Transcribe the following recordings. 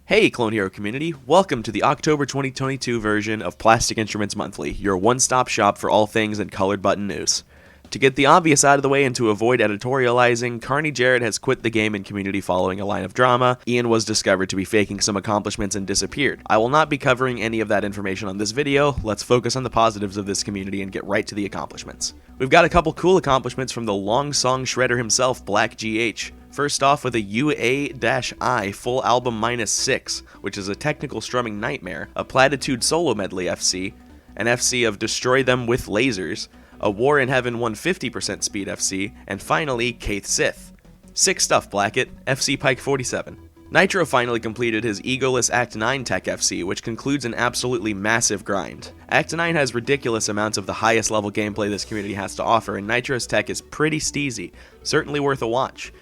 Hey Clone Hero community, welcome to the October 2022 version of Plastic Instruments Monthly, your one-stop shop for all things in colored button news. To get the obvious out of the way and to avoid editorializing, Carney Jarrett has quit the gaming community following a line of drama. Ian was discovered to be faking some accomplishments and disappeared. I will not be covering any of that information on this video. Let's focus on the positives of this community and get right to the accomplishments. We've got a couple cool accomplishments from the long song shredder himself, BlackGH. First off with a UA-I full album -6, which is a technical strumming nightmare, a Platitude solo medley FC, an FC of Destroy Them with Lasers, a War in Heaven 150% speed FC, and finally, Kaith Sith. Sick stuff, Blackett. FC Pike 47. Nitro finally completed his Egoless Act 9 Tech FC, which concludes an absolutely massive grind. Act 9 has ridiculous amounts of the highest level gameplay this community has to offer, and Nitro's tech is pretty steezy, certainly worth a watch.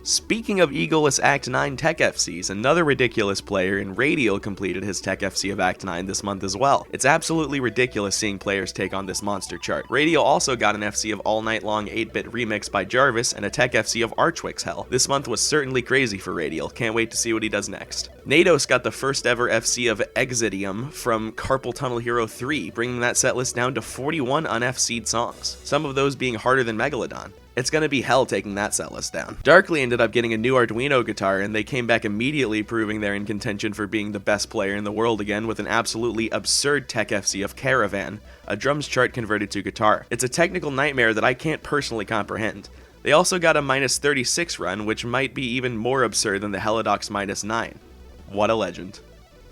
Speaking of Egoless Act 9 Tech FCs, another ridiculous player in Radial completed his Tech FC of Act 9 this month as well. It's absolutely ridiculous seeing players take on this monster chart. Radial also got an FC of All Night Long 8-bit remix by Jarvis and a Tech FC of Archwick's Hell. This month was certainly crazy for Radial, can't wait to see what he does next. Nados got the first ever FC of Exitium from Carpal Tunnel Hero 3, bringing that setlist down to 41 un-FC'd songs, some of those being harder than Megalodon. It's gonna be hell taking that setlist down. Darkly ended up getting a new Arduino guitar, and they came back immediately proving they're in contention for being the best player in the world again with an absolutely absurd Tech FC of Caravan, a drums chart converted to guitar. It's a technical nightmare that I can't personally comprehend. They also got a -36 run, which might be even more absurd than the Helidox -9. What a legend.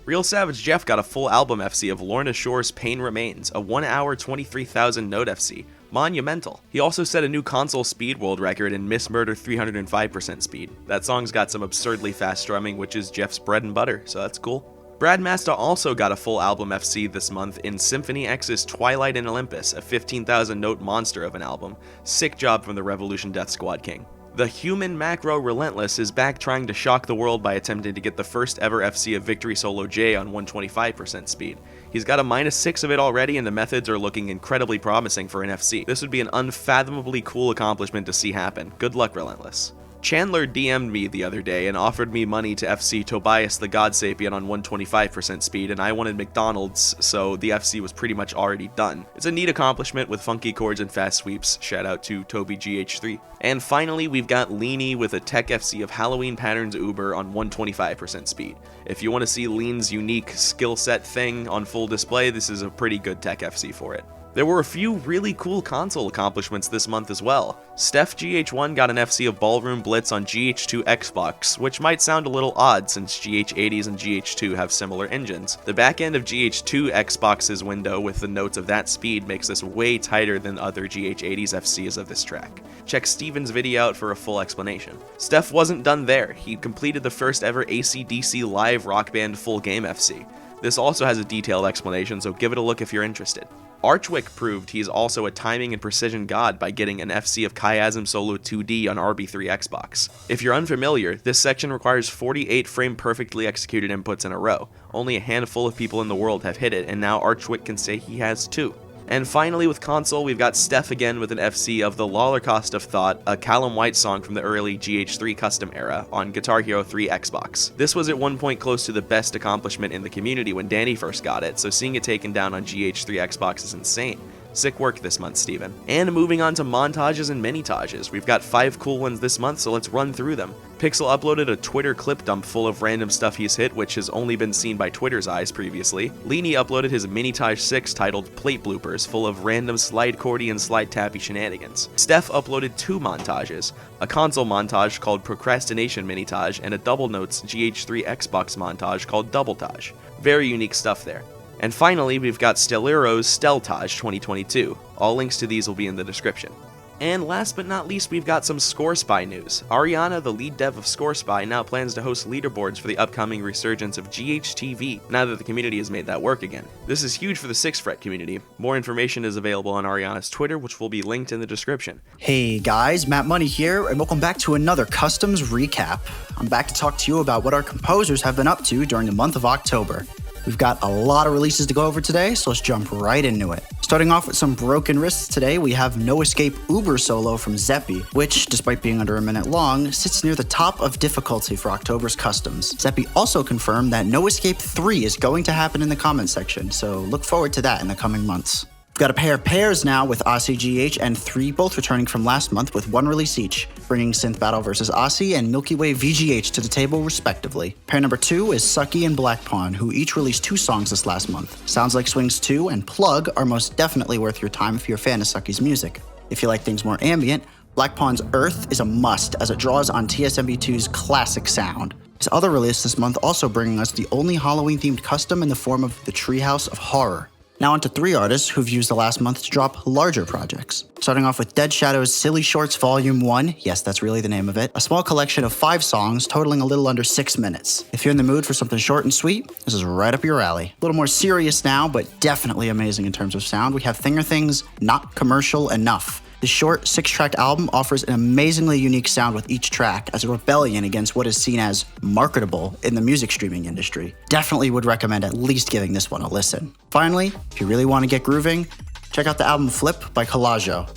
RealSavageJef got a full album FC of Lorna Shore's Pain Remains, a 1 hour 23,000 note FC. Monumental. He also set a new console speed world record in Miss Murder 305% speed. That song's got some absurdly fast strumming, which is Jeff's bread and butter, so that's cool. Brad Masta also got a full album FC this month in Symphony X's Twilight in Olympus, a 15,000 note monster of an album. Sick job from the Revolution Death Squad King. The human macro Relentless is back trying to shock the world by attempting to get the first ever FC of Victory Solo J on 125% speed. He's got a -6 of it already, and the methods are looking incredibly promising for an FC. This would be an unfathomably cool accomplishment to see happen. Good luck, Relentless. Chandler DM'd me the other day and offered me money to FC Tobias the God Sapien on 125% speed, and I wanted McDonald's, so the FC was pretty much already done. It's a neat accomplishment with funky chords and fast sweeps. Shout out to Toby GH3. And finally, we've got Leanie with a Tech FC of Halloween Patterns Uber on 125% speed. If you want to see Lean's unique skill set thing on full display, this is a pretty good Tech FC for it. There were a few really cool console accomplishments this month as well. Steph GH1 got an FC of Ballroom Blitz on GH2 Xbox, which might sound a little odd since GH80s and GH2 have similar engines. The back end of GH2 Xbox's window with the notes of that speed makes this way tighter than other GH80s FCs of this track. Check Steven's video out for a full explanation. Steph wasn't done there. He completed the first ever AC/DC live rock band full game FC. This also has a detailed explanation, so give it a look if you're interested. Archwick proved he's also a timing and precision god by getting an FC of Chiasm Solo 2D on RB3 Xbox. If you're unfamiliar, this section requires 48 frame perfectly executed inputs in a row. Only a handful of people in the world have hit it, and now Archwick can say he has too. And finally with console, we've got Steph again with an FC of The Lollercost of Thought, a Callum White song from the early GH3 custom era, on Guitar Hero 3 Xbox. This was at one point close to the best accomplishment in the community when Danny first got it, so seeing it taken down on GH3 Xbox is insane. Sick work this month, Steven. And moving on to montages and mini-tages, we've got 5 cool ones this month, so let's run through them. Pixel uploaded a Twitter clip dump full of random stuff he's hit, which has only been seen by Twitter's eyes previously. Leanie uploaded his Mini-Tage 6 titled Plate Bloopers, full of random slide chordy and slide tappy shenanigans. Steph uploaded 2 montages, a console montage called Procrastination Mini-Tage, and a Double Notes GH3 Xbox montage called Double Tage. Very unique stuff there. And finally, we've got Stellero's Steltage 2022. All links to these will be in the description. And last but not least, we've got some ScoreSpy news. Ariana, the lead dev of ScoreSpy, now plans to host leaderboards for the upcoming resurgence of GHTV, now that the community has made that work again. This is huge for the 6th Fret community. More information is available on Ariana's Twitter, which will be linked in the description. Hey guys, Matt Money here, and welcome back to another Customs Recap. I'm back to talk to you about what our composers have been up to during the month of October. We've got a lot of releases to go over today, so let's jump right into it. Starting off with some broken wrists today, we have No Escape Uber Solo from Zeppi, which, despite being under a minute long, sits near the top of difficulty for October's customs. Zeppi also confirmed that No Escape 3 is going to happen in the comment section, so look forward to that in the coming months. We've got a pair of pairs now with RCGH and 3 both returning from last month with 1 release each, bringing Synth Battle vs. Aussie and Milky Way VGH to the table respectively. Pair number 2 is Succy and Black Pawn, who each released 2 songs this last month. Sounds Like Swings 2 and Plug are most definitely worth your time if you're a fan of Succy's music. If you like things more ambient, Black Pawn's Earth is a must as it draws on TSMB2's classic sound. His other release this month also bringing us the only Halloween-themed custom in the form of the Treehouse of Horror. Now onto 3 artists who've used the last month to drop larger projects. Starting off with Dead Shadow's Silly Shorts Volume 1, yes, that's really the name of it, a small collection of 5 songs totaling a little under 6 minutes. If you're in the mood for something short and sweet, this is right up your alley. A little more serious now, but definitely amazing in terms of sound, we have Thinger Thing's Not Commercial Enough. This short 6-track album offers an amazingly unique sound with each track as a rebellion against what is seen as marketable in the music streaming industry. Definitely would recommend at least giving this one a listen. Finally, if you really want to get grooving, check out the album Flip by Collaggio.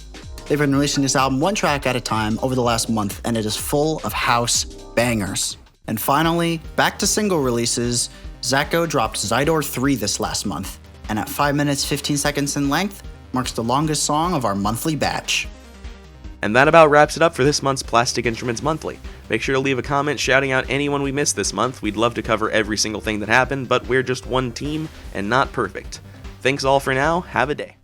They've been releasing this album 1 track at a time over the last month, and it is full of house bangers. And finally, back to single releases, Zacko dropped Zydor 3 this last month, and at 5 minutes 15 seconds in length, marks the longest song of our monthly batch. And that about wraps it up for this month's Plastic Instruments Monthly. Make sure to leave a comment shouting out anyone we missed this month. We'd love to cover every single thing that happened, but we're just one team and not perfect. Thanks all for now. Have a day.